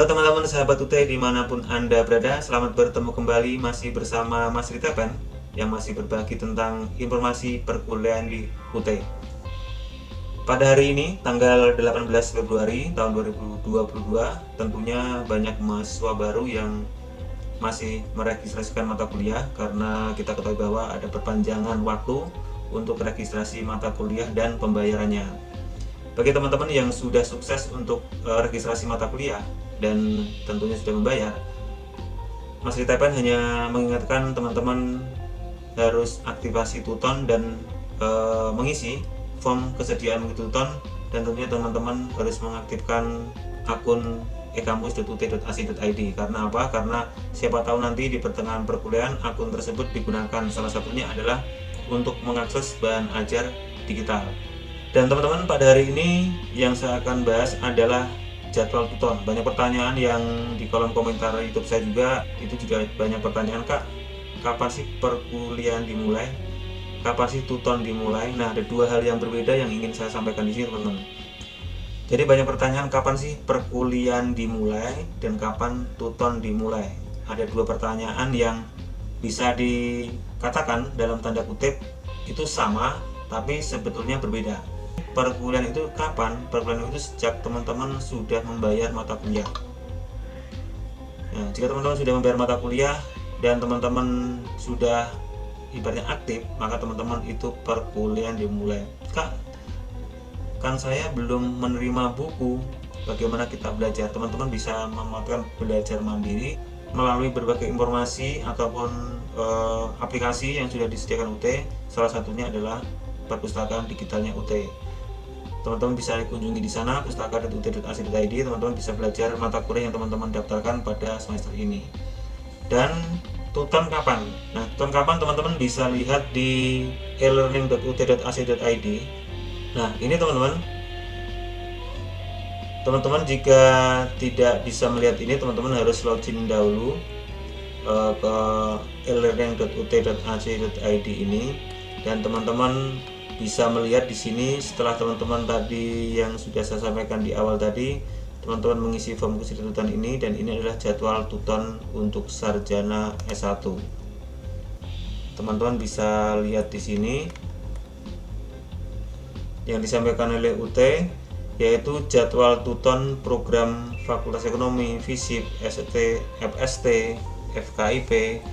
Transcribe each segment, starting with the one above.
Halo teman-teman sahabat UT dimanapun Anda berada, selamat bertemu kembali masih bersama Mas Ritepen yang masih berbagi tentang informasi perkuliahan di UT. Pada hari ini, tanggal 18 Februari tahun 2022, tentunya banyak mahasiswa baru yang masih meregistrasikan mata kuliah karena kita ketahui bahwa ada perpanjangan waktu untuk registrasi mata kuliah dan pembayarannya. Bagi teman-teman yang sudah sukses untuk registrasi mata kuliah dan tentunya sudah membayar, Mas Ritepen hanya mengingatkan teman-teman harus aktivasi Tuton dan mengisi form kesediaan Tuton, dan tentunya teman-teman harus mengaktifkan akun ekampus.ut.ac.id. Karena apa? Karena siapa tahu nanti di pertengahan perkuliahan akun tersebut digunakan, salah satunya adalah untuk mengakses bahan ajar digital. Dan teman-teman, pada hari ini yang saya akan bahas adalah jadwal Tuton. Banyak pertanyaan yang di kolom komentar YouTube saya juga, itu juga banyak pertanyaan, Kak, kapan sih perkuliahan dimulai? Kapan sih Tuton dimulai? Nah, ada dua hal yang berbeda yang ingin saya sampaikan di sini, teman-teman. Jadi banyak pertanyaan kapan sih perkuliahan dimulai dan kapan Tuton dimulai. Ada dua pertanyaan yang bisa dikatakan dalam tanda kutip itu sama, tapi sebetulnya berbeda. Perkuliahan itu kapan? Perkuliahan itu sejak teman-teman sudah membayar mata kuliah. Nah, jika teman-teman sudah membayar mata kuliah dan teman-teman sudah ibaratnya aktif, maka teman-teman itu perkuliahan dimulai. Kak, kan saya belum menerima buku, bagaimana kita belajar? Teman-teman bisa melakukan belajar mandiri melalui berbagai informasi ataupun aplikasi yang sudah disediakan UT. Salah satunya adalah perpustakaan digitalnya UT. Teman-teman bisa kunjungi di sana pustaka.ut.ac.id. Teman-teman bisa belajar mata kuliah yang teman-teman daftarkan pada semester ini. Dan Tuton kapan? Nah, Tuton kapan teman-teman bisa lihat di e-learning.ut.ac.id. Nah, ini teman-teman. Teman-teman jika tidak bisa melihat ini, teman-teman harus login dahulu ke e-learning.ut.ac.id ini, dan teman-teman bisa melihat di sini setelah teman-teman tadi yang sudah saya sampaikan di awal tadi, teman-teman mengisi form kesediaan Tuton ini, dan ini adalah jadwal Tuton untuk sarjana S1. Teman-teman bisa lihat di sini yang disampaikan oleh UT, yaitu jadwal Tuton program Fakultas Ekonomi, FISIP, ST, FST, FKIP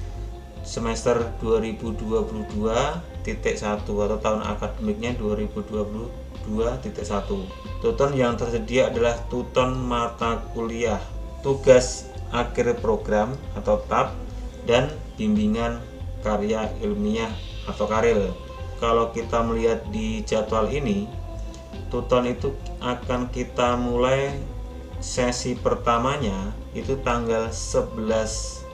semester 2022.1 atau tahun akademiknya 2022.1. Tuton yang tersedia adalah Tuton mata kuliah, tugas akhir program atau TAP, dan bimbingan karya ilmiah atau karil. Kalau kita melihat di jadwal ini, Tuton itu akan kita mulai sesi pertamanya itu tanggal 11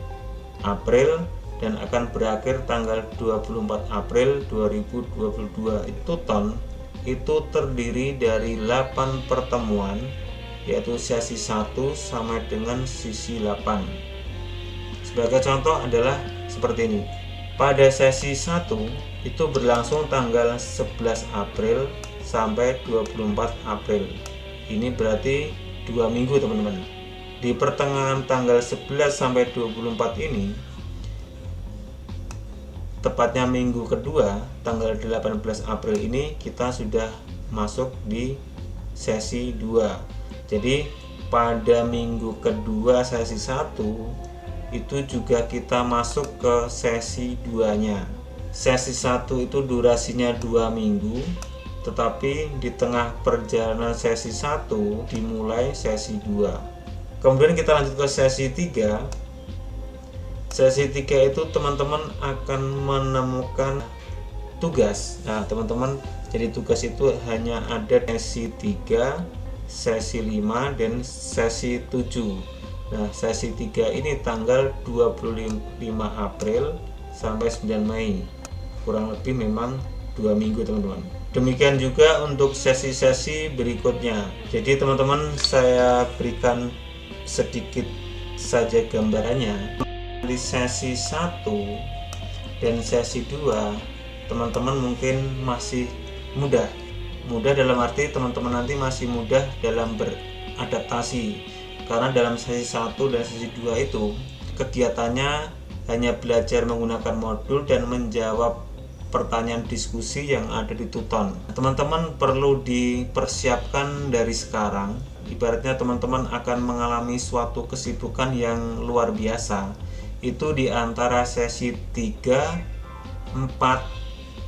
April dan akan berakhir tanggal 24 April 2022. Tuton itu terdiri dari 8 pertemuan, yaitu sesi 1 sampai dengan sesi 8. Sebagai contoh adalah seperti ini. Pada sesi 1 itu berlangsung tanggal 11 April sampai 24 April. Ini berarti 2 minggu, teman-teman. Di pertengahan tanggal 11 sampai 24 ini, tepatnya minggu kedua tanggal 18 April ini, kita sudah masuk di sesi 2. Jadi pada minggu kedua sesi 1 itu juga kita masuk ke sesi 2-nya. Sesi 1 itu durasinya 2 minggu, tetapi di tengah perjalanan sesi 1 dimulai sesi 2. Kemudian kita lanjut ke sesi 3. Sesi 3 itu teman-teman akan menemukan tugas. Nah, teman-teman, jadi tugas itu hanya ada sesi 3, sesi 5, dan sesi 7. Nah, sesi 3 ini tanggal 25 April sampai 9 Mei. Kurang lebih memang 2 minggu, teman-teman. Demikian juga untuk sesi-sesi berikutnya. Jadi teman-teman, saya berikan sedikit saja gambarannya. Di sesi 1 dan sesi 2, teman-teman mungkin masih mudah dalam arti teman-teman nanti masih mudah dalam beradaptasi Karena dalam sesi 1 dan sesi 2 itu kegiatannya hanya belajar menggunakan modul dan menjawab pertanyaan diskusi yang ada di Tuton. Teman-teman perlu dipersiapkan dari sekarang. Ibaratnya teman-teman akan mengalami suatu kesibukan yang luar biasa. Itu di antara sesi 3, 4,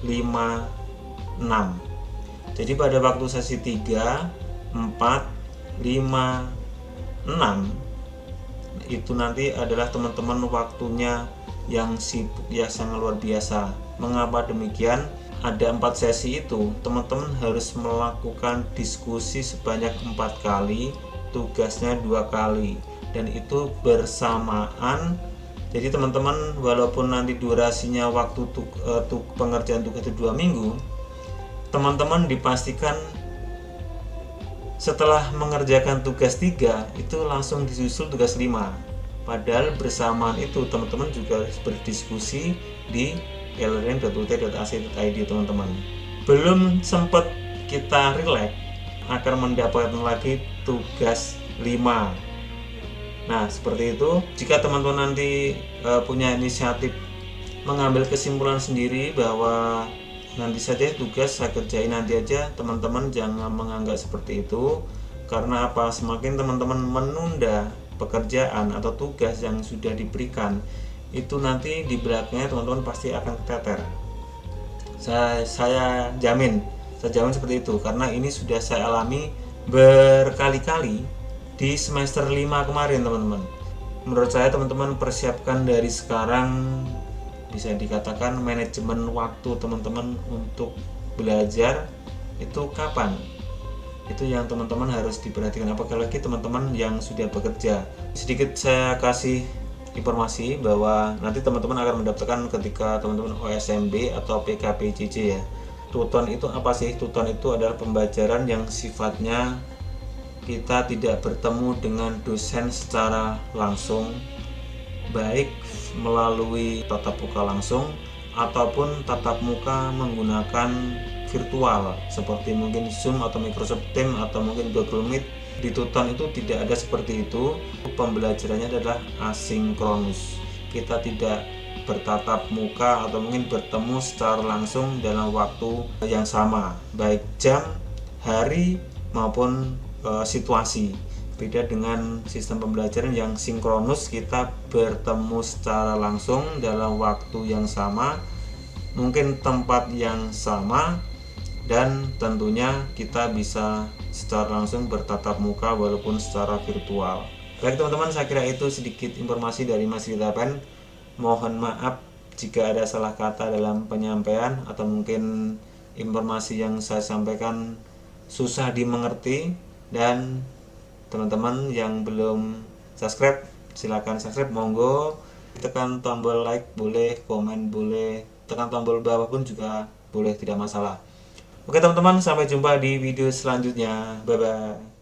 5, 6. Jadi pada waktu sesi 3, 4, 5, 6 itu nanti adalah teman-teman waktunya yang sibuk ya sangat luar biasa. Mengapa demikian? Ada 4 sesi itu teman-teman harus melakukan diskusi sebanyak 4 kali, tugasnya 2 kali, dan itu bersamaan. Jadi teman-teman walaupun nanti durasinya waktu pengerjaan tugas itu 2 minggu, teman-teman dipastikan setelah mengerjakan tugas 3 itu langsung disusul tugas 5. Padahal bersamaan itu teman-teman juga harus berdiskusi di e-learning.ut.ac.id teman-teman. Belum sempat kita relax akan mendapatkan lagi tugas 5. Nah, seperti itu. Jika teman-teman nanti punya inisiatif mengambil kesimpulan sendiri bahwa nanti saja tugas saya kerjain nanti aja, teman-teman jangan menganggap seperti itu. Karena apa? Semakin teman-teman menunda pekerjaan atau tugas yang sudah diberikan, itu nanti di belakangnya teman-teman pasti akan keteter. Saya jamin seperti itu, karena ini sudah saya alami berkali-kali di semester 5 kemarin teman-teman. Menurut saya teman-teman persiapkan dari sekarang, bisa dikatakan manajemen waktu teman-teman untuk belajar itu kapan, itu yang teman-teman harus diperhatikan, apalagi teman-teman yang sudah bekerja. Sedikit saya kasih informasi bahwa nanti teman-teman akan mendaftarkan ketika teman-teman OSMB atau PKPJJ ya. Tuton itu apa sih? Tuton itu adalah pembelajaran yang sifatnya kita tidak bertemu dengan dosen secara langsung, baik melalui tatap muka langsung ataupun tatap muka menggunakan virtual seperti mungkin Zoom atau Microsoft Teams atau mungkin Google Meet. Di Tuton itu tidak ada seperti itu. Pembelajarannya adalah asinkronus. Kita tidak bertatap muka atau mungkin bertemu secara langsung dalam waktu yang sama, baik jam, hari maupun situasi. Beda dengan sistem pembelajaran yang sinkronus, kita bertemu secara langsung dalam waktu yang sama, mungkin tempat yang sama, dan tentunya kita bisa secara langsung bertatap muka walaupun secara virtual. Baik teman-teman, saya kira itu sedikit informasi dari Mas Rita Pen. Mohon maaf jika ada salah kata dalam penyampaian atau mungkin informasi yang saya sampaikan susah dimengerti. Dan teman-teman yang belum subscribe, silakan subscribe, monggo. Tekan tombol like boleh, komen boleh, tekan tombol bawah pun juga boleh, tidak masalah. Oke teman-teman, sampai jumpa di video selanjutnya. Bye bye.